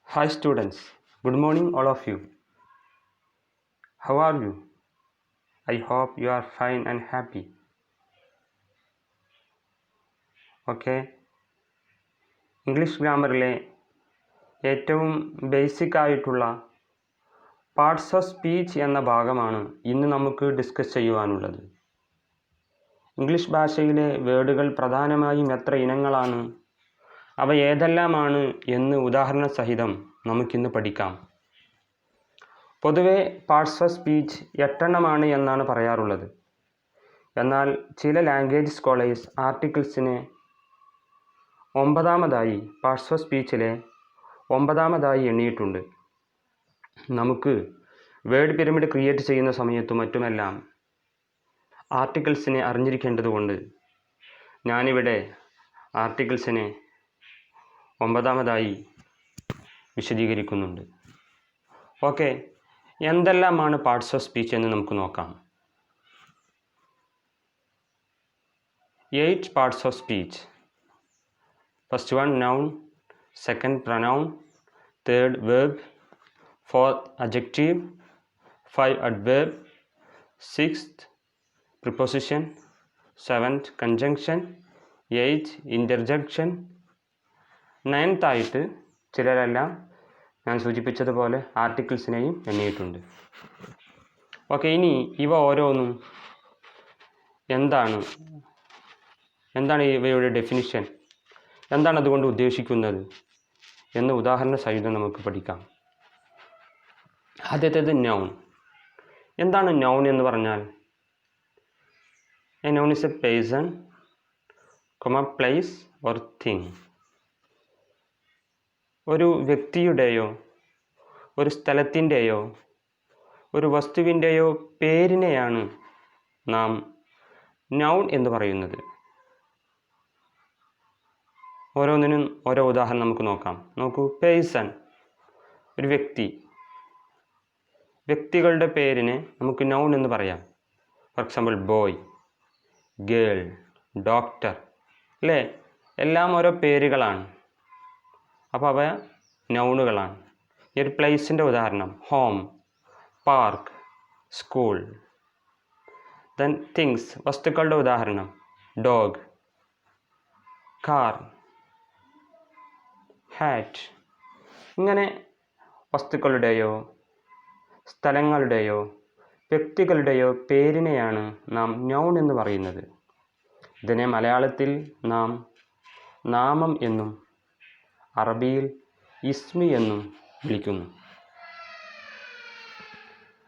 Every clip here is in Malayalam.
Hi students, good morning all of you. How are you? I hope you are fine and happy. Okay. English ഗ്രാമറിലെ ഏറ്റവും ബേസിക് ആയിട്ടുള്ള പാർട്സ് ഓഫ് സ്പീച്ച് എന്ന ഭാഗമാണ് ഇന്ന് നമുക്ക് ഡിസ്കസ് ചെയ്യുവാനുള്ളത്. ഇംഗ്ലീഷ് ഭാഷയിലെ വേർഡുകൾ പ്രധാനമായും എത്ര ഇനങ്ങളാണ്, അവ ഏതെല്ലാമാണ് എന്ന് ഉദാഹരണ സഹിതം നമുക്കിന്ന് പഠിക്കാം. പൊതുവെ പാർട്സ് ഓഫ് സ്പീച്ച് 8 എണ്ണമാണ് എന്നാണ് പറയാറുള്ളത്. എന്നാൽ ചില ലാംഗ്വേജ് സ്കോളേഴ്സ് ആർട്ടിക്കിൾസിനെ 9ാമതായി പാർട്സ് ഓഫ് സ്പീച്ചിലെ 9ാമതായി എണ്ണിയിട്ടുണ്ട്. നമുക്ക് വേർഡ് പിരമിഡ് ക്രിയേറ്റ് ചെയ്യുന്ന സമയത്തും മറ്റുമെല്ലാം ആർട്ടിക്കിൾസിനെ അറിഞ്ഞിരിക്കേണ്ടതുകൊണ്ട് ഞാനിവിടെ ആർട്ടിക്കിൾസിനെ 9ാമതായി വിശദീകരിക്കുന്നുണ്ട്. ഓക്കെ, എന്തെല്ലാമാണ് പാർട്സ് ഓഫ് സ്പീച്ച് എന്ന് നമുക്ക് നോക്കാം. 8 parts of speech. First one noun, second pronoun, third verb, fourth adjective, 5 adverb, 6th preposition, 7th conjunction, 8th interjection, 9th ആയിട്ട് ചിലരെല്ലാം ഞാൻ സൂചിപ്പിച്ചതുപോലെ ആർട്ടിക്കിൾസിനെയും എണ്ണിയിട്ടുണ്ട്. ഓക്കെ, ഇനി ഇവ ഓരോന്നും എന്താണ് ഇവയുടെ ഡെഫിനിഷൻ, എന്താണ് അതുകൊണ്ട് ഉദ്ദേശിക്കുന്നത് എന്ന് ഉദാഹരണ സഹിതം നമുക്ക് പഠിക്കാം. ആദ്യത്തേത് നൗൺ. എന്താണ് നൗൺ എന്ന് പറഞ്ഞാൽ? A noun is A person, place or thing. ഒരു വ്യക്തിയുടെയോ ഒരു സ്ഥലത്തിൻ്റെയോ ഒരു വസ്തുവിൻ്റെയോ പേരിനെയാണ് നാം നൗൺ എന്ന് പറയുന്നത്. ഓരോന്നിനും ഓരോ ഉദാഹരണം നമുക്ക് നോക്കാം. നോക്കൂ, പേഴ്സൺ ഒരു വ്യക്തി. വ്യക്തികളുടെ പേരിനെ നമുക്ക് നൗൺ എന്ന് പറയാം. For example boy, girl, doctor, അല്ലേ? എല്ലാം ഓരോ പേരുകളാണ്. അപ്പോൾ അവ നൗണുകളാണ്. ഈ ഒരു പ്ലേസിൻ്റെ ഉദാഹരണം home, park, school. Then things, വസ്തുക്കളുടെ ഉദാഹരണം ഡോഗ്, കാർ, ഹാറ്റ്. ഇങ്ങനെ വസ്തുക്കളുടെയോ സ്ഥലങ്ങളുടെയോ വ്യക്തികളുടെയോ പേരിനെയാണ് നാം നൗൺ എന്ന് പറയുന്നത്. ഇതിനെ മലയാളത്തിൽ നാം നാമം എന്നും അറബിയിൽ ഇസ്മി എന്നും വിളിക്കുന്നു.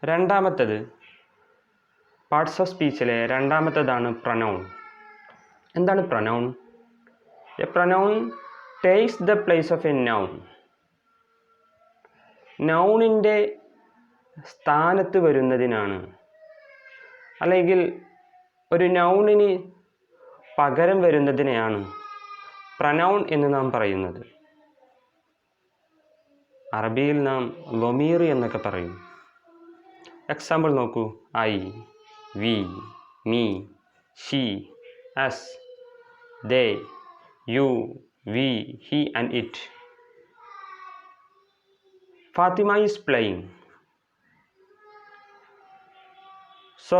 രണ്ടാമത്തേത് പാർട്സ് ഓഫ് സ്പീച്ചിലെ രണ്ടാമത്തേതാണ് പ്രൊനൗൺ. എന്താണ് pronoun? A pronoun takes the place of a noun. നൗണിൻ്റെ സ്ഥാനത്ത് വരുന്നതിനാണ്, അല്ലെങ്കിൽ ഒരു നൗണിന് പകരം വരുന്നതിനെയാണ് പ്രൊനൗൺ എന്ന് നാം പറയുന്നത്. അറബിയിൽ നാം ലൊമീർ എന്നൊക്കെ പറയും. എക്സാമ്പിൾ നോക്കൂ, I, we, me, she, us, they, you, we, he and it. Fathima is playing. So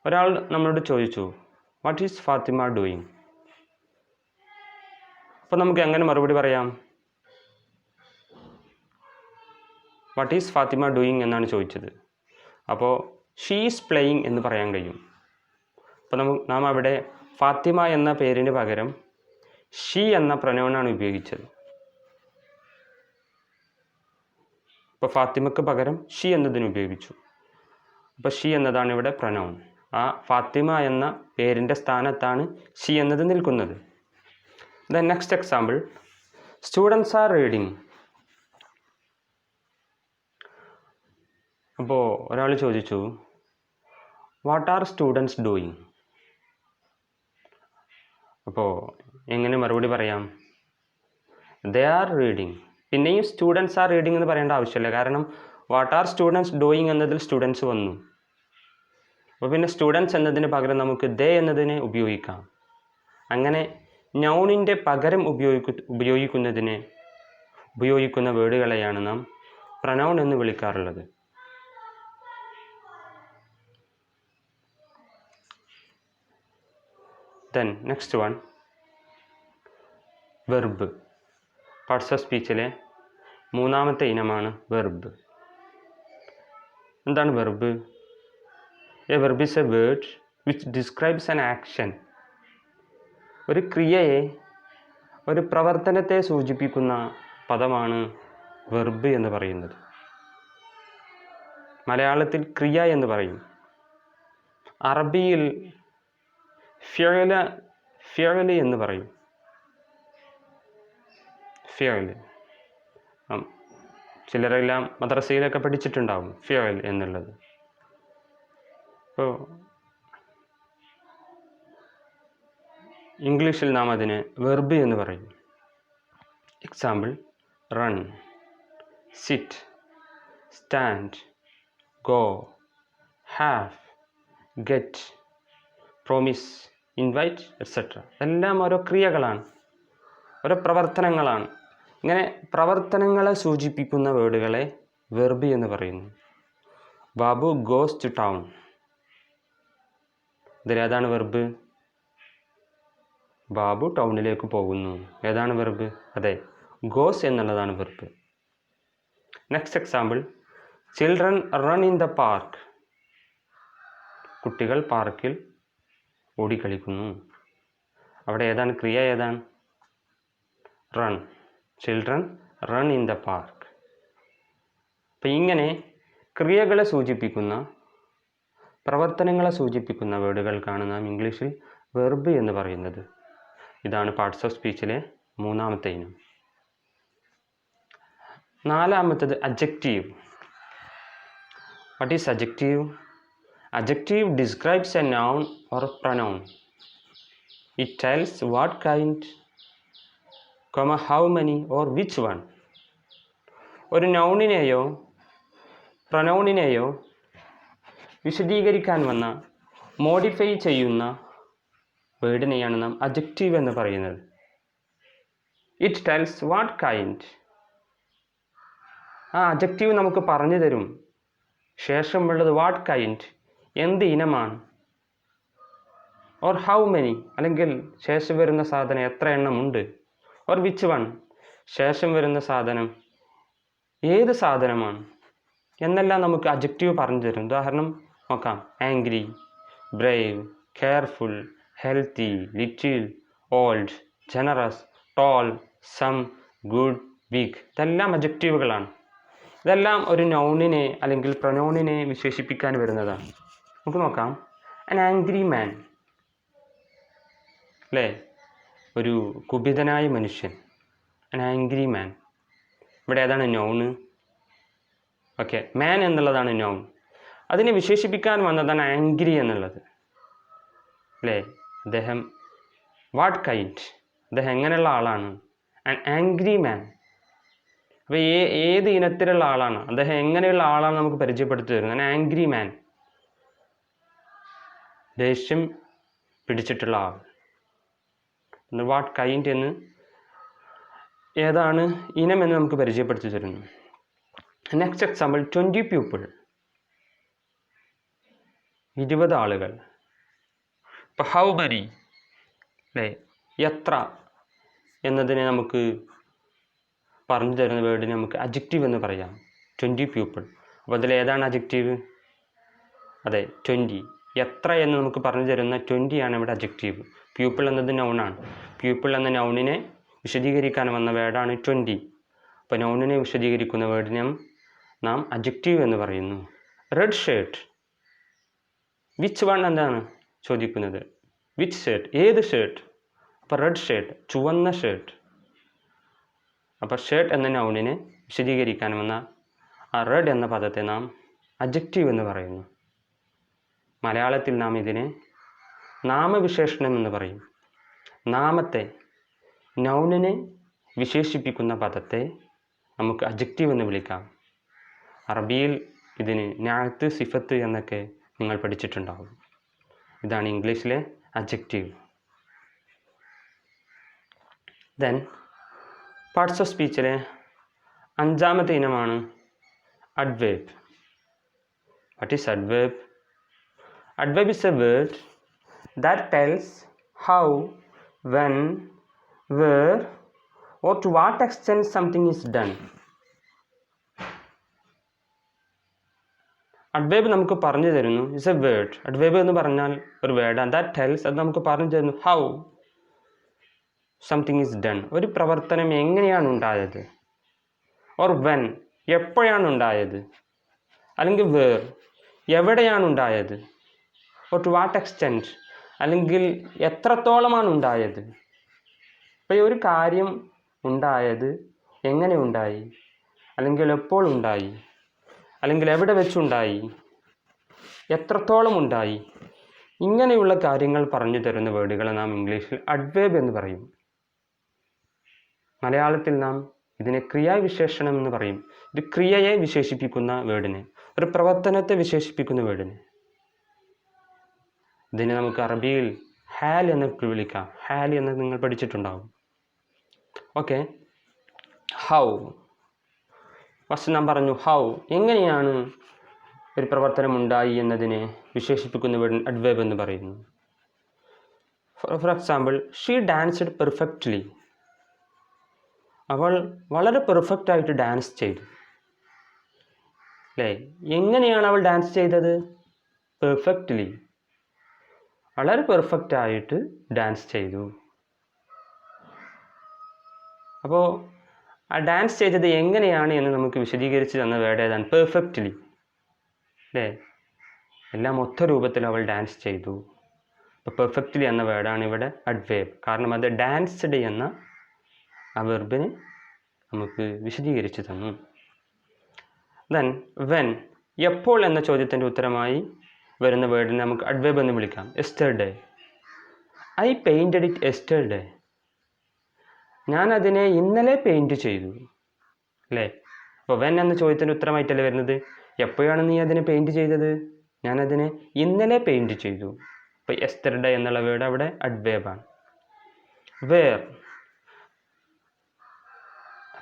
ഒരാൾ നമ്മളോട് ചോദിച്ചു, വാട്ട് ഈസ് ഫാത്തിമ ഡൂയിങ്? അപ്പോൾ നമുക്ക് എങ്ങനെ മറുപടി പറയാം? വാട്ട് ഈസ് ഫാത്തിമ ഡൂയിങ് എന്നാണ് ചോദിച്ചത്. അപ്പോൾ ഷീ ഈസ് പ്ലേയിങ് എന്ന് പറയാൻ കഴിയും. അപ്പോൾ നാം അവിടെ ഫാത്തിമ എന്ന പേരിന് പകരം ഷീ എന്ന പ്രൊനൗണാണ് ഉപയോഗിച്ചത്. അപ്പോൾ ഫാത്തിമയ്ക്ക് പകരം ഷീ എന്നതിന് ഉപയോഗിച്ചു. അപ്പോൾ ഷീ എന്നതാണ് ഇവിടെ പ്രൊനൗൺ. ആ ഫാത്തിമ എന്ന പേരിൻ്റെ സ്ഥാനത്താണ് ഷീ എന്നത് നിൽക്കുന്നത്. Then next example, students are reading. അപ്പോൾ ഒരാൾ ചോദിച്ചു, വാട്ട് ആർ സ്റ്റുഡൻസ് ഡൂയിങ്? അപ്പോൾ എങ്ങനെ മറുപടി പറയാം? They are reading. പിന്നെയും സ്റ്റുഡൻസ് ആർ റീഡിങ് എന്ന് പറയേണ്ട ആവശ്യമില്ല, കാരണം വാട്ട് ആർ സ്റ്റുഡൻസ് ഡൂയിങ് എന്നതിൽ സ്റ്റുഡൻസ് വന്നു. അപ്പോൾ പിന്നെ സ്റ്റുഡൻസ് എന്നതിന് പകരം നമുക്ക് ദേ എന്നതിനെ ഉപയോഗിക്കാം. അങ്ങനെ നൗണിൻ്റെ പകരം ഉപയോഗിക്കുന്നതിനെ ഉപയോഗിക്കുന്ന വേർഡുകളെയാണ് നാം പ്രനൗൺ എന്ന് വിളിക്കാറുള്ളത്. Then next one verb. Parts of സ്പീച്ചിലെ മൂന്നാമത്തെ ഇനമാണ് വെർബ്. എന്താണ് verb? A verb is a word which describes an action. ഒരു ക്രിയയെ, ഒരു പ്രവർത്തനത്തെ സൂചിപ്പിക്കുന്ന പദമാണ് വെർബ് എന്ന് പറയുന്നത്. മലയാളത്തിൽ ക്രിയ എന്ന് പറയും. അറബിയിൽ ഫിഅൽ എന്ന് പറയും. ഫിഅൽ ചിലരെല്ലാം മദ്രസയിലൊക്കെ പഠിച്ചിട്ടുണ്ടാവും ഫിഅൽ എന്നുള്ളത്. അപ്പോൾ ഇംഗ്ലീഷിൽ നാം അതിന് വെർബ് എന്ന് പറയും. Example: run, sit, stand, go, have, get, promise, invite, et cetera. എല്ലാം ഓരോ ക്രിയകളാണ്, ഓരോ പ്രവർത്തനങ്ങളാണ്. ഇങ്ങനെ പ്രവർത്തനങ്ങളെ സൂചിപ്പിക്കുന്ന വേർഡുകളെ വെർബ് എന്ന് പറയുന്നു. Babu goes to town. ഇതിലേതാണ് വെർബ്? ബാബു ടൗണിലേക്ക് പോകുന്നു. ഏതാണ് വെർബ്? അതെ, ഗോസ് എന്നുള്ളതാണ് verb. Next example: children run in the park. കുട്ടികൾ പാർക്കിൽ ഓടിക്കളിക്കുന്നു. അവിടെ ഏതാണ് ക്രിയ? ഏതാണ്? Run. Children run in the park. അപ്പം ഇങ്ങനെ ക്രിയകളെ സൂചിപ്പിക്കുന്ന, പ്രവർത്തനങ്ങളെ സൂചിപ്പിക്കുന്ന വേർഡുകൾക്കാണ് നാം ഇംഗ്ലീഷിൽ വെർബ് എന്ന് പറയുന്നത്. ഇതാണ് പാർട്സ് ഓഫ് സ്പീച്ചിലെ മൂന്നാമത്തെ ഇനം. നാലാമത്തത് adjective. What is adjective? Adjective describes a noun or pronoun. It tells what kind, how many or which one. ഒരു നൗണിനെയോ പ്രൊനൗണിനെയോ വിശദീകരിക്കാൻ വന്ന, മോഡിഫൈ ചെയ്യുന്ന വേർഡിനെയാണ് നാം അഡ്ജക്റ്റീവ് എന്ന് പറയുന്നത്. It tells what kind. ആ അഡ്ജക്റ്റീവ് നമുക്ക് പറഞ്ഞു തരും. ശേഷമുള്ളത് വാട്ട് കൈൻഡ്, എന്ത് ഇനമാണ്. ഓർ ഹൗ മെനി, അല്ലെങ്കിൽ ശേഷം വരുന്ന സാധനം എത്ര എണ്ണമുണ്ട്. ഓർ വിച്ച് വൺ, ശേഷം വരുന്ന സാധനം ഏത് സാധനമാണ് എന്നെല്ലാം നമുക്ക് അഡ്ജക്റ്റീവ് പറഞ്ഞു തരും. ഉദാഹരണം നോക്കാം: angry, brave, careful, healthy, little, old, generous, tall, some, good, big. ഇതെല്ലാം അഡ്ജക്റ്റീവുകളാണ്. ഇതെല്ലാം ഒരു നൗണിനെ അല്ലെങ്കിൽ പ്രൊനൗണിനെ വിശേഷിപ്പിക്കാൻ വരുന്നതാണ്. നമുക്ക് നോക്കാം: ആൻ ആംഗ്രി മാൻ, അല്ലേ? ഒരു കുപിതനായ മനുഷ്യൻ, ആൻ ആംഗ്രി മാൻ. ഇവിടെ ഏതാണ് നൗണ്? ഓക്കെ, മാൻ എന്നുള്ളതാണ് നൗൺ. അതിനെ വിശേഷിപ്പിക്കാൻ വന്നതാണ് ആംഗ്രി എന്നുള്ളത്, അല്ലേ? അദ്ദേഹം വാട്ട് കൈൻഡ്, അദ്ദേഹം എങ്ങനെയുള്ള ആളാണ്? ആൻ ആംഗ്രി മാൻ. അപ്പോൾ ഏത് ഇനത്തിലുള്ള ആളാണ്, അദ്ദേഹം എങ്ങനെയുള്ള ആളാണ് നമുക്ക് പരിചയപ്പെടുത്തി തരുന്നത്. ആൻ ആംഗ്രി മാൻ, ദേഷ്യം പിടിച്ചിട്ടുള്ള ആൾ. വാട്ട് കൈൻഡ് എന്ന് ഏതാണ് ഇനം എന്ന് നമുക്ക് പരിചയപ്പെടുത്തി തരുന്നു. നെക്സ്റ്റ് എക്സാമ്പിൾ: 20 പീപ്പിൾ, 20 ആളുകൾ. ഇപ്പോൾ ഹൗ മെനി, അല്ലേ? എത്ര എന്നതിനെ നമുക്ക് പറഞ്ഞു തരുന്ന വേർഡിനെ നമുക്ക് അഡ്ജക്റ്റീവ് എന്ന് പറയാം. 20 പീപ്പിൾ. അപ്പോൾ അതിൽ ഏതാണ് അഡ്ജക്റ്റീവ്? അതെ, 20. എത്ര എന്ന് നമുക്ക് പറഞ്ഞു തരുന്ന 20 ആണ് ഇവിടെ അഡ്ജക്റ്റീവ്. പ്യൂപ്പിൾ എന്നത് നൗണാണ്. പ്യൂപ്പിൾ എന്ന നൗണിനെ വിശദീകരിക്കാൻ വന്ന വേർഡാണ് 20. അപ്പോൾ നൗണിനെ വിശദീകരിക്കുന്ന വേർഡിനെ നാം അഡ്ജക്റ്റീവ് എന്ന് പറയുന്നു. റെഡ് ഷർട്ട്, വിച്ച് വൺ എന്താണ് ചോദിക്കുന്നത്? വിച്ച് ഷർട്ട്, ഏത് ഷർട്ട്? അപ്പോൾ റെഡ് ഷർട്ട്, ചുവന്ന ഷർട്ട്. അപ്പോൾ ഷർട്ട് എന്ന നൗണിനെ വിശദീകരിക്കാൻ വന്ന ആ റെഡ് എന്ന പദത്തെ നാം അഡ്ജക്റ്റീവ് എന്ന് പറയുന്നു. മലയാളത്തിൽ നാം ഇതിനെ നാമവിശേഷണം എന്ന് പറയും. നാമത്തെ, നൗണിനെ വിശേഷിപ്പിക്കുന്ന പദത്തെ നമുക്ക് അഡ്ജക്റ്റീവ് എന്ന് വിളിക്കാം. അറബിയിൽ ഇതിന് നാഅത്ത്, സിഫത്ത് എന്നൊക്കെ നിങ്ങൾ പഠിച്ചിട്ടുണ്ടാകും. ഇതാണ് ഇംഗ്ലീഷിലെ അഡ്ജക്റ്റീവ്. ദെൻ പാർട്സ് ഓഫ് സ്പീച്ചിലെ അഞ്ചാമത്തെ ഇനമാണ് adverb. What is adverb? Adverb is a word that tells how, when, where, or to what extent something is done. adverb നമുക്ക് പറഞ്ഞു തരുന്നു is a word. adverb എന്ന് പറഞ്ഞാൽ ഒരു വേർഡ് and that tells അത് നമുക്ക് പറഞ്ഞു തരുന്നു how something is done. ഒരു പ്രവർത്തനം എങ്ങനെയാണ് ഉണ്ടായത്, or when എപ്പോഴാണ് ഉണ്ടായത്, അല്ലെങ്കിൽ where എവിടെയാണ് ഉണ്ടായത്, or to what extent അല്ലെങ്കിൽ എത്രത്തോളമാണ് ഉണ്ടായത്. അപ്പോൾ ഈ ഒരു കാര്യം ഉണ്ടായത് എങ്ങനെ ഉണ്ടായി, അല്ലെങ്കിൽ എപ്പോൾ ഉണ്ടായി, അല്ലെങ്കിൽ എവിടെ വെച്ചുണ്ടായി, എത്രത്തോളം ഉണ്ടായി, ഇങ്ങനെയുള്ള കാര്യങ്ങൾ പറഞ്ഞു തരുന്ന വേർഡുകളെ നാം ഇംഗ്ലീഷിൽ അഡ്വേർബ് എന്ന് പറയും. മലയാളത്തിൽ നാം ഇതിനെ ക്രിയാവിശേഷണം എന്ന് പറയും. ഇത് ക്രിയയെ വിശേഷിപ്പിക്കുന്ന വേർഡിനെ, ഒരു പ്രവർത്തനത്തെ വിശേഷിപ്പിക്കുന്ന വേർഡിനെ. ഇതിനെ നമുക്ക് അറബിയിൽ ഹാൽ എന്ന് വിളിക്കാം. ഹാൽ എന്ന് നിങ്ങൾ പഠിച്ചിട്ടുണ്ടാവും. ഓക്കെ, ഹൗ ഫസ്റ്റ് നാം പറഞ്ഞു ഹൗ എങ്ങനെയാണ് ഒരു പ്രവർത്തനം ഉണ്ടായി എന്നതിനെ വിശേഷിപ്പിക്കുന്ന വേർഡിന് അഡ്വേർബ് എന്ന് പറയുന്നു. For example, she danced perfectly. അവൾ വളരെ പെർഫെക്റ്റ് ആയിട്ട് ഡാൻസ് ചെയ്തു. അല്ലേ, എങ്ങനെയാണ് അവൾ ഡാൻസ് ചെയ്തത്? പെർഫെക്റ്റ്ലി, വളരെ പെർഫെക്റ്റ് ആയിട്ട് ഡാൻസ് ചെയ്തു. അപ്പോൾ ആ ഡാൻസ് ചെയ്തത് എങ്ങനെയാണ് എന്ന് നമുക്ക് വിശദീകരിച്ച് തന്ന വേർഡ് ഏതാണ്? പെർഫെക്റ്റ്ലി. അല്ലേ, എല്ലാം ഒത്ത രൂപത്തിൽ അവൾ ഡാൻസ് ചെയ്തു. അപ്പോൾ പെർഫെക്റ്റ്ലി എന്ന വേർഡാണ് ഇവിടെ അഡ്വേർബ്. കാരണം അത് ഡാൻസ്ഡ് എന്ന ആ വെർബിനെ നമുക്ക് വിശദീകരിച്ച് തന്നു. ദെൻ വെൻ എപ്പോൾ എന്ന ചോദ്യത്തിൻ്റെ ഉത്തരമായി വരുന്ന വേർഡിനെ നമുക്ക് അഡ്വേർബ് എന്ന് വിളിക്കാം. Yesterday, I painted it yesterday. ഞാൻ അതിനെ ഇന്നലെ പെയിൻറ്റ് ചെയ്തു. അല്ലേ, അപ്പോൾ വെൻ എന്ന ചോദ്യത്തിൻ്റെ ഉത്തരമായിട്ടല്ലേ വരുന്നത്? എപ്പോഴാണ് നീ അതിനെ പെയിൻറ്റ് ചെയ്തത്? ഞാനതിനെ ഇന്നലെ പെയിൻറ്റ് ചെയ്തു. അപ്പോൾ എസ്റ്റർഡേ എന്നുള്ള വേർഡ് അവിടെ അഡ്വേർബാണ്. Where,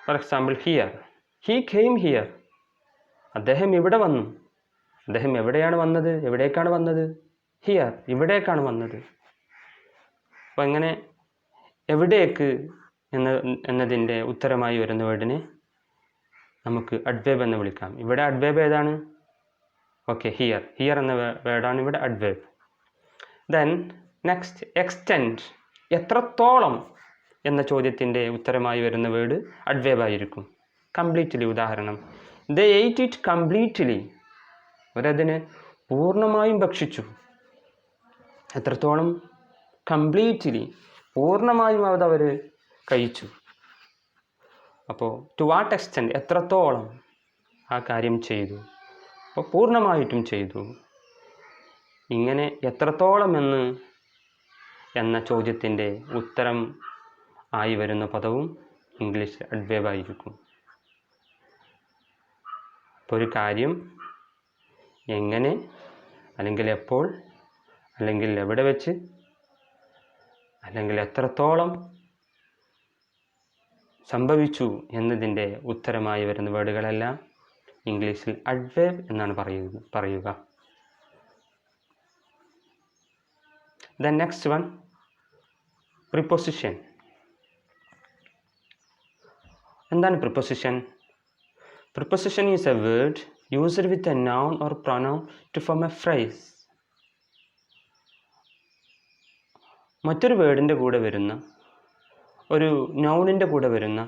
for example here, he came here. അദ്ദേഹം ഇവിടെ വന്നു. അദ്ദേഹം എവിടെയാണ് വന്നത്? എവിടേക്കാണ് വന്നത്? ഹിയർ, ഇവിടേക്കാണ് വന്നത്. അപ്പോൾ അങ്ങനെ എവിടേക്ക് എന്നതിൻ്റെ ഉത്തരമായി വരുന്ന വേർഡിനെ നമുക്ക് അഡ്വേർബ് എന്ന് വിളിക്കാം. ഇവിടെ അഡ്വേർബ് ഏതാണ്? Okay, here. ഹിയർ എന്ന വേർഡാണ് ഇവിടെ അഡ്വേർബ്. ദെൻ നെക്സ്റ്റ്, എക്സ്റ്റെൻഡ്, എത്രത്തോളം എന്ന ചോദ്യത്തിൻ്റെ ഉത്തരമായി വരുന്ന വേർഡ് അഡ്വേർബ് ആയിരിക്കും. കംപ്ലീറ്റ്ലി, ഉദാഹരണം, ദേ എയ്റ്റ് ഇറ്റ് കംപ്ലീറ്റ്ലി. അവരതിനെ പൂർണ്ണമായും ഭക്ഷിച്ചു. എത്രത്തോളം? കംപ്ലീറ്റ്ലി, പൂർണ്ണമായും അവർ കഴിച്ചു. അപ്പോൾ ടു വാട്ട് എക്സ്റ്റെൻഡ്, എത്രത്തോളം ആ കാര്യം ചെയ്തു. അപ്പോൾ പൂർണ്ണമായിട്ടും ചെയ്തു. ഇങ്ങനെ എത്രത്തോളം എന്ന ചോദ്യത്തിൻ്റെ ഉത്തരം ആയി വരുന്ന പദവും ഇംഗ്ലീഷ് അഡ്വേർബ് ആയിരിക്കും. അപ്പോൾ ഒരു കാര്യം എങ്ങനെ, അല്ലെങ്കിൽ എപ്പോൾ, അല്ലെങ്കിൽ എവിടെ വെച്ച്, അല്ലെങ്കിൽ എത്രത്തോളം സംഭവിച്ചു എന്നതിൻ്റെ ഉത്തരമായി വരുന്ന വേർഡുകളെല്ലാം ഇംഗ്ലീഷിൽ അഡ്വേർബ് എന്നാണ് പറയുക. The next one, preposition. എന്താണ് preposition? Preposition is a word used with a noun or pronoun to form a phrase. മറ്റൊരു വേർഡിൻ്റെ കൂടെ വരുന്ന, ഒരു നൗണിൻ്റെ കൂടെ വരുന്ന,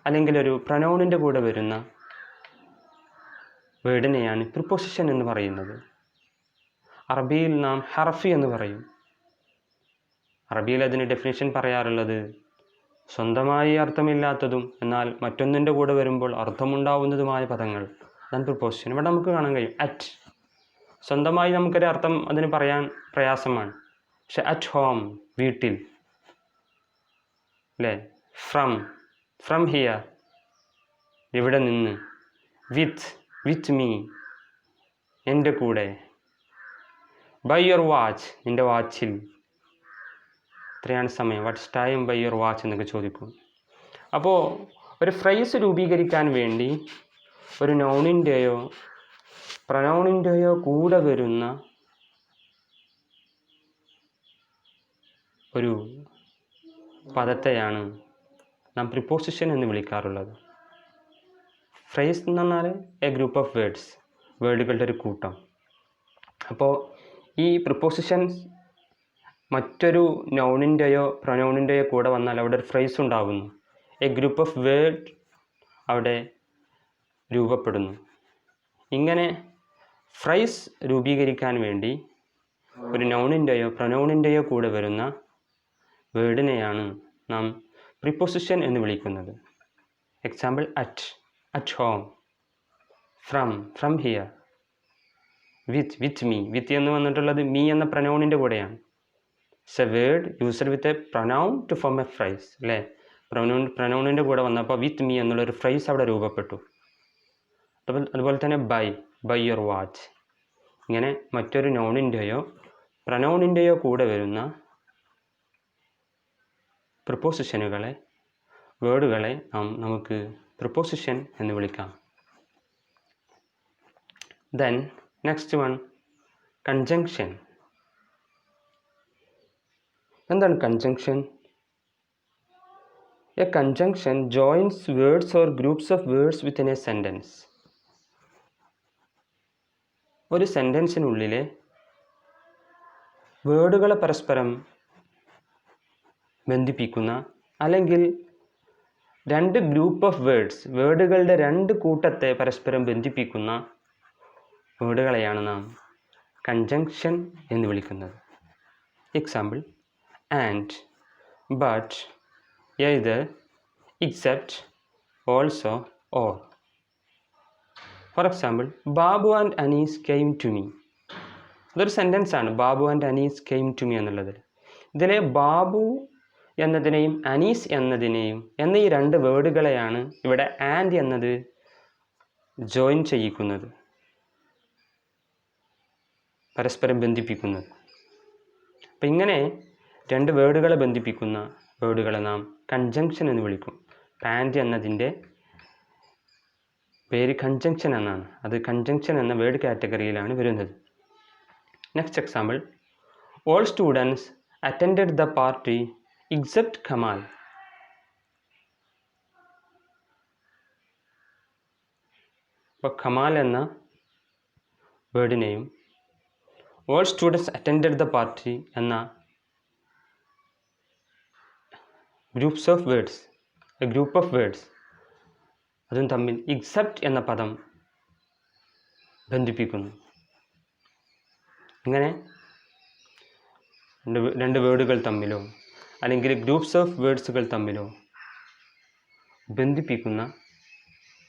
അല്ലെങ്കിൽ ഒരു പ്രൊനൗണിൻ്റെ കൂടെ വരുന്ന വേർഡിനെയാണ് പ്രിപ്പോസിഷൻ എന്ന് പറയുന്നത്. അറബിയിൽ നാം ഹർഫി എന്ന് പറയും. അറബിയിൽ അതിന് ഡെഫിനിഷൻ പറയാറുള്ളത് സ്വന്തമായി അർത്ഥമില്ലാത്തതും എന്നാൽ മറ്റൊന്നിൻ്റെ കൂടെ വരുമ്പോൾ അർത്ഥമുണ്ടാവുന്നതുമായ പദങ്ങൾ, അതാണ് പ്രിപ്പോസിഷൻ. ഇവിടെ നമുക്ക് കാണാൻ കഴിയും അറ്റ്. സ്വന്തമായി നമുക്കൊരു അർത്ഥം അതിന് പറയാൻ പ്രയാസമാണ്. പക്ഷെ അറ്റ് ഹോം, വീട്ടിൽ. അല്ലേ, ഫ്രം ഹിയർ, ഇവിടെ നിന്ന്. വിത്ത് മീ, എൻ്റെ കൂടെ. ബൈ യുവർ വാച്ച്, നിൻ്റെ വാച്ചിൽ. എത്രയാണ് സമയം? What's time by your watch എന്നൊക്കെ ചോദിക്കും. അപ്പോൾ ഒരു ഫ്രൈസ് രൂപീകരിക്കാൻ വേണ്ടി ഒരു നൗണിൻ്റെയോ പ്രനൗണിൻ്റെയോ കൂടെ വരുന്ന ഒരു പദത്തെയാണ് നാം പ്രിപ്പോസിഷൻ എന്ന് വിളിക്കാറുള്ളത്. ഫ്രേസ് എന്ന് പറഞ്ഞാൽ എ ഗ്രൂപ്പ് ഓഫ് വേർഡ്സ്, വേർഡുകളുടെ ഒരു കൂട്ടം. അപ്പോൾ ഈ പ്രിപ്പോസിഷൻസ് മറ്റൊരു നൗണിൻ്റെയോ പ്രൊനൗണിൻ്റെയോ കൂടെ വന്നാൽ അവിടെ ഒരു ഫ്രേസ് ഉണ്ടാകുന്നു. എ ഗ്രൂപ്പ് ഓഫ് വേർഡ് അവിടെ രൂപപ്പെടുന്നു. ഇങ്ങനെ ഫ്രേസ് രൂപീകരിക്കാൻ വേണ്ടി ഒരു നൗണിൻ്റെയോ പ്രൊനൗണിൻ്റെയോ കൂടെ വരുന്ന വേർഡിനെയാണ് നാം പ്രിപ്പോസിഷൻ എന്ന് വിളിക്കുന്നത്. Example at home, from here, with me. With എന്ന് വന്നിട്ടുള്ളത് മീ എന്ന പ്രനൗണിൻ്റെ കൂടെയാണ്. It's a word used with a pronoun to form a phrase അല്ലേ. പ്രനൗണിൻ്റെ കൂടെ വന്നപ്പോൾ വിത്ത് മീ എന്നുള്ളൊരു ഫ്രൈസ് അവിടെ രൂപപ്പെട്ടു. അതുപോലെ തന്നെ ബൈ യുവർ വാച്ച്. ഇങ്ങനെ മറ്റൊരു നൗണിൻ്റെയോ പ്രനൗണിൻ്റെയോ കൂടെ വരുന്ന പ്രിപ്പോസിഷനുകളെ, വേർഡുകളെ നമുക്ക് പ്രിപ്പോസിഷൻ എന്ന് വിളിക്കാം. Then next one, conjunction. എന്താണ് conjunction? A conjunction joins words or groups of words within a sentence. ഒരു സെൻറ്റൻസിനുള്ളിലെ വേർഡുകളെ പരസ്പരം ബന്ധിപ്പിക്കുന്ന, അല്ലെങ്കിൽ രണ്ട് ഗ്രൂപ്പ് ഓഫ് വേർഡ്സ്, വേർഡുകളുടെ രണ്ട് കൂട്ടത്തെ പരസ്പരം ബന്ധിപ്പിക്കുന്ന വേർഡുകളെയാണ് നാം കൺജങ്ഷൻ എന്ന് വിളിക്കുന്നത്. Example and, but, either, except, also, or. For example, Babu and Anees came to me. അതൊരു സെൻറ്റൻസ് ആണ്, Babu and Anees came to me എന്നുള്ളത്. ഇതിലെ ബാബു എന്നതിനെയും അനീസ് എന്നതിനെയും എന്നീ രണ്ട് വേർഡുകളെയാണ് ഇവിടെ ആൻഡ് എന്നത് ജോയിൻ ചെയ്യിക്കുന്നത്, പരസ്പരം ബന്ധിപ്പിക്കുന്നത്. അപ്പം ഇങ്ങനെ രണ്ട് വേർഡുകളെ ബന്ധിപ്പിക്കുന്ന വേർഡുകളെ നാം കൺജങ്ഷൻ എന്ന് വിളിക്കും. ആൻഡ് എന്നതിൻ്റെ പേര് കൺജങ്ഷൻ എന്നാണ്. അത് കൺജങ്ഷൻ എന്ന വേർഡ് കാറ്റഗറിയിലാണ് വരുന്നത്. Next example, all students attended the party except Kamal. അപ്പോൾ കമാൽ എന്ന വേർഡിനെയും all students attended the party എന്ന groups of words, a group of words, അതും തമ്മിൽ എക്സെപ്റ്റ് എന്ന പദം ബന്ധിപ്പിക്കുന്നു. ഇങ്ങനെ രണ്ട് വേർഡുകൾ തമ്മിലോ അല്ലെങ്കിൽ ഗ്രൂപ്പ്സ് ഓഫ് വേർഡ്സുകൾ തമ്മിലോ ബന്ധിപ്പിക്കുന്ന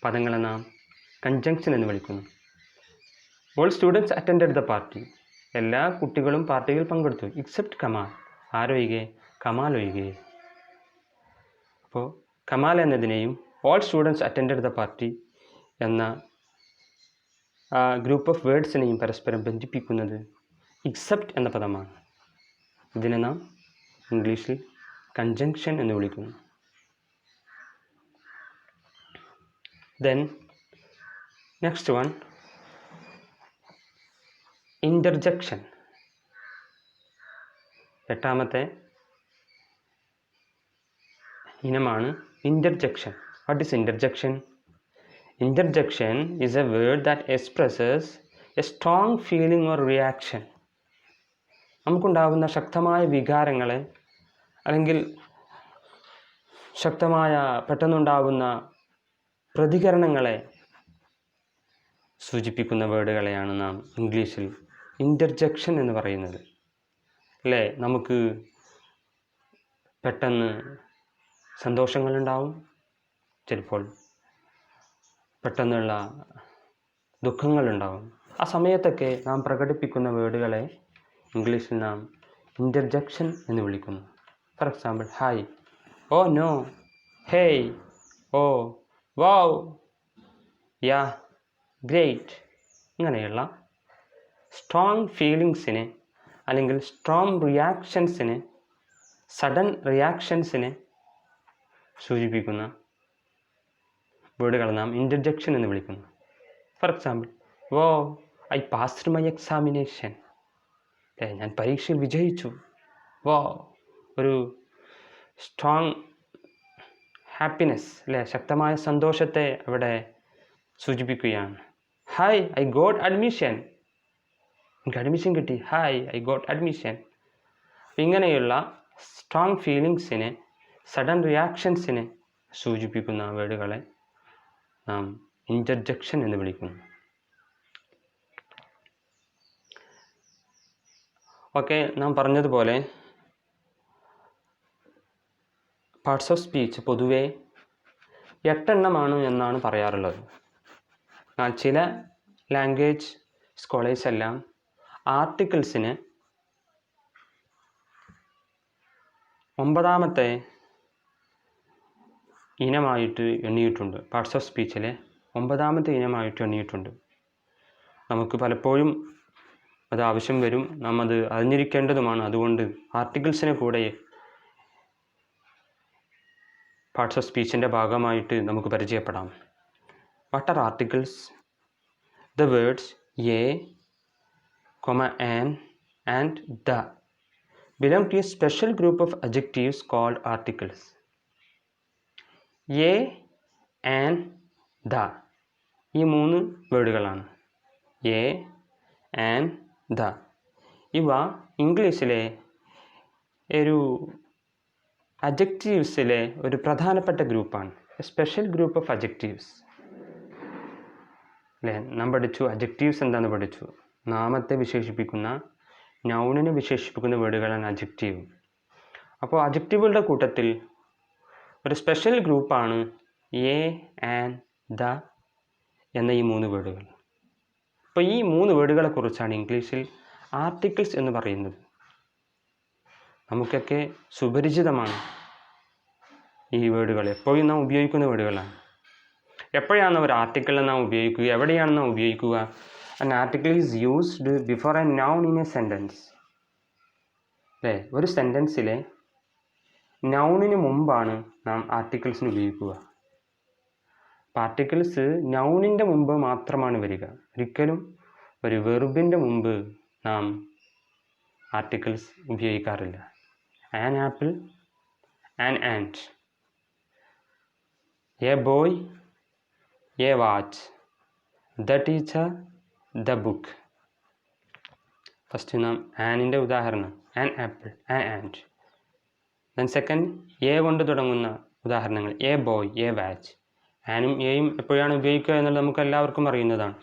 പദങ്ങളെ നാം കൺജങ്ഷൻ എന്ന് വിളിക്കുന്നു. All students attended the party, എല്ലാ കുട്ടികളും പാർട്ടിയിൽ പങ്കെടുത്തു. എക്സെപ്റ്റ് കമാൽ, ആരൊഴികെ? കമാൽ ഒഴികെ. അപ്പോൾ കമാൽ എന്നതിനെയും all students attended the party എന്ന ഗ്രൂപ്പ് ഓഫ് വേർഡ്സിനെയും പരസ്പരം ബന്ധിപ്പിക്കുന്നത് എക്സെപ്റ്റ് എന്ന പദമാണ്. ഇതിനെ നാം ഇംഗ്ലീഷിൽ കൺജങ്ഷൻ എന്ന് വിളിക്കുന്നു. Then next one, interjection. എട്ടാമത്തെ ഇനമാണ് interjection. What is interjection? Interjection is a word that expresses a strong feeling or reaction. നമുക്കുണ്ടാകുന്ന ശക്തമായ വികാരങ്ങളെ അല്ലെങ്കിൽ ശക്തമായ പെട്ടെന്നുണ്ടാകുന്ന പ്രതികരണങ്ങളെ സൂചിപ്പിക്കുന്ന വേർഡുകളെയാണ് നാം ഇംഗ്ലീഷിൽ ഇൻ്റർജെക്ഷൻ എന്ന് പറയുന്നത്. അല്ലേ, നമുക്ക് പെട്ടെന്ന് സന്തോഷങ്ങളുണ്ടാവും, ചിലപ്പോൾ പെട്ടെന്നുള്ള ദുഃഖങ്ങളുണ്ടാകും. ആ സമയത്തൊക്കെ നാം പ്രകടിപ്പിക്കുന്ന വേർഡുകളെ ഇംഗ്ലീഷിൽ നാം ഇൻ്റർജെക്ഷൻ എന്ന് വിളിക്കുന്നു. For example, hi, oh no, hey, oh, wow, yeah, great. ഇങ്ങനെയുള്ള സ്ട്രോങ് ഫീലിങ്സിനെ അല്ലെങ്കിൽ സ്ട്രോങ് റിയാക്ഷൻസിനെ, സഡൻ റിയാക്ഷൻസിനെ സൂചിപ്പിക്കുന്ന വേർഡുകൾ നാം ഇൻ്റർജെക്ഷൻ എന്ന് വിളിക്കുന്നു. ഫോർ എക്സാമ്പിൾ, വോ ഐ പാസ്ഡ് മൈ എക്സാമിനേഷൻ, ഞാൻ പരീക്ഷയിൽ വിജയിച്ചു. വോ ഒരു സ്ട്രോങ് ഹാപ്പിനെസ്, അല്ലേ, ശക്തമായ സന്തോഷത്തെ അവിടെ സൂചിപ്പിക്കുകയാണ്. ഹായ് ഐ ഗോട്ട് അഡ്മിഷൻ, എനിക്ക് അഡ്മിഷൻ കിട്ടി. Hi I got admission. ഇങ്ങനെയുള്ള സ്ട്രോങ് ഫീലിങ്സിനെ, സഡൻ റിയാക്ഷൻസിനെ സൂചിപ്പിക്കുന്ന വേർഡുകളെ നാം ഇൻ്റർജെക്ഷൻ എന്ന് വിളിക്കുന്നു. ഓക്കെ, നാം പറഞ്ഞതുപോലെ പാർട്സ് ഓഫ് സ്പീച്ച് പൊതുവേ 8 എണ്ണമാണ് എന്നാണ് പറയാറുള്ളത്. എന്നാൽ ചില ലാംഗ്വേജ് സ്കോളേഴ്സ് എല്ലാം ആർട്ടിക്കിൾസിന് 9ാമത്തെ ഇനമായിട്ട് എണ്ണിയിട്ടുണ്ട്. Parts of സ്പീച്ചിലെ 9ാമത്തെ ഇനമായിട്ട് എണ്ണിയിട്ടുണ്ട്. നമുക്ക് പലപ്പോഴും അത് ആവശ്യം വരും, നാം അത് അറിഞ്ഞിരിക്കേണ്ടതുമാണ്. അതുകൊണ്ട് ആർട്ടിക്കിൾസിനെ കൂടെ പാർട്സ് ഓഫ് സ്പീച്ചിൻ്റെ ഭാഗമായിട്ട് നമുക്ക് പരിചയപ്പെടാം. What are articles? The words A, an and the belong to a special group of adjectives called articles. A, an, the ഈ 3 വേർഡുകളാണ്. A, an, the. ഇവ ഇംഗ്ലീഷിലെ ഒരു അഡ്ജക്റ്റീവ്സിലെ ഒരു പ്രധാനപ്പെട്ട ഗ്രൂപ്പാണ്. സ്പെഷ്യൽ ഗ്രൂപ്പ് ഓഫ് അഡ്ജക്റ്റീവ്സ്, അല്ലേ. നാം പഠിച്ചു അഡ്ജക്റ്റീവ്സ് എന്താണെന്ന് പഠിച്ചു. നാമത്തെ വിശേഷിപ്പിക്കുന്ന, നൗണിനെ വിശേഷിപ്പിക്കുന്ന വേർഡുകളാണ് അഡ്ജക്റ്റീവ്. അപ്പോൾ അഡ്ജക്റ്റീവുകളുടെ കൂട്ടത്തിൽ ഒരു സ്പെഷ്യൽ ഗ്രൂപ്പാണ് എ, ആൻ, ദ എന്ന ഈ 3 വേർഡുകൾ. അപ്പോൾ ഈ 3 വേർഡുകളെ കുറിച്ചാണ് ഇംഗ്ലീഷിൽ ആർട്ടിക്കിൾസ് എന്ന് പറയുന്നത്. നമുക്കൊക്കെ സുപരിചിതമാണ് ഈ വേർഡുകൾ, എപ്പോഴും നാം ഉപയോഗിക്കുന്ന വേർഡുകളാണ്. എപ്പോഴാണ് ഒരു ആർട്ടിക്കിളിനെ നാം ഉപയോഗിക്കുക, എവിടെയാണ് നാം ഉപയോഗിക്കുക? An article is used before a noun in a sentence. അല്ലേ, ഒരു സെൻറ്റൻസിലെ നൗണിന് മുമ്പാണ് നാം ആർട്ടിക്കിൾസിന് ഉപയോഗിക്കുക. ആർട്ടിക്കിൾസ് നൗണിൻ്റെ മുമ്പ് മാത്രമാണ് വരിക. ഒരിക്കലും ഒരു വെർബിൻ്റെ മുമ്പ് നാം ആർട്ടിക്കിൾസ് ഉപയോഗിക്കാറില്ല. An apple, an and, A boy, A watch, the teacher, the book. First നാം ആനിൻ്റെ ഉദാഹരണം, an apple, an and. Then second, A കൊണ്ട് തുടങ്ങുന്ന ഉദാഹരണങ്ങൾ, എ ബോയ്, എ വാച്ച്. ആനും എയും എപ്പോഴാണ് ഉപയോഗിക്കുക എന്നുള്ളത് നമുക്ക് എല്ലാവർക്കും അറിയുന്നതാണ്.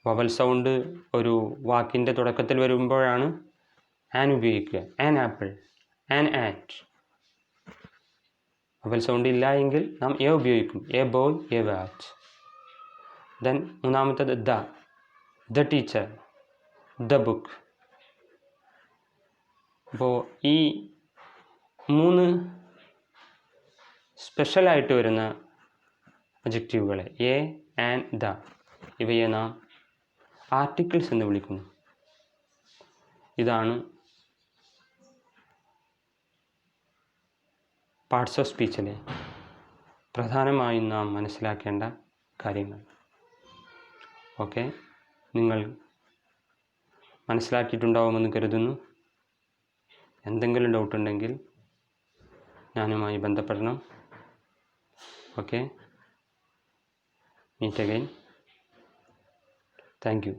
വവൽ സൗണ്ട് ഒരു വാക്കിൻ്റെ തുടക്കത്തിൽ വരുമ്പോഴാണ് ആൻ ഉപയോഗിക്കുക. An apple, an and. Vowel sound ഇല്ല എങ്കിൽ നാം എ ഉപയോഗിക്കും. A boy, A watch. Then മൂന്നാമത്തത് ദ ടീച്ചർ, ദ ബുക്ക്. അപ്പോൾ ഈ 3 സ്പെഷ്യലായിട്ട് വരുന്ന അഡ്ജക്റ്റീവുകളെ, എ, ആൻ, ദ, ഇവയെ നാം ആർട്ടിക്കിൾസ് എന്ന് വിളിക്കുന്നു. ഇതാണ് പാർട്സ് ഓഫ് സ്പീച്ചിലെ പ്രധാനമായും നാം മനസ്സിലാക്കേണ്ട കാര്യങ്ങൾ. ഓക്കെ, നിങ്ങൾ മനസ്സിലാക്കിയിട്ടുണ്ടാവുമെന്ന് കരുതുന്നു. എന്തെങ്കിലും ഡൗട്ട് ഉണ്ടെങ്കിൽ ഞാനുമായി ബന്ധപ്പെടണം. Okay, meet again. Thank U.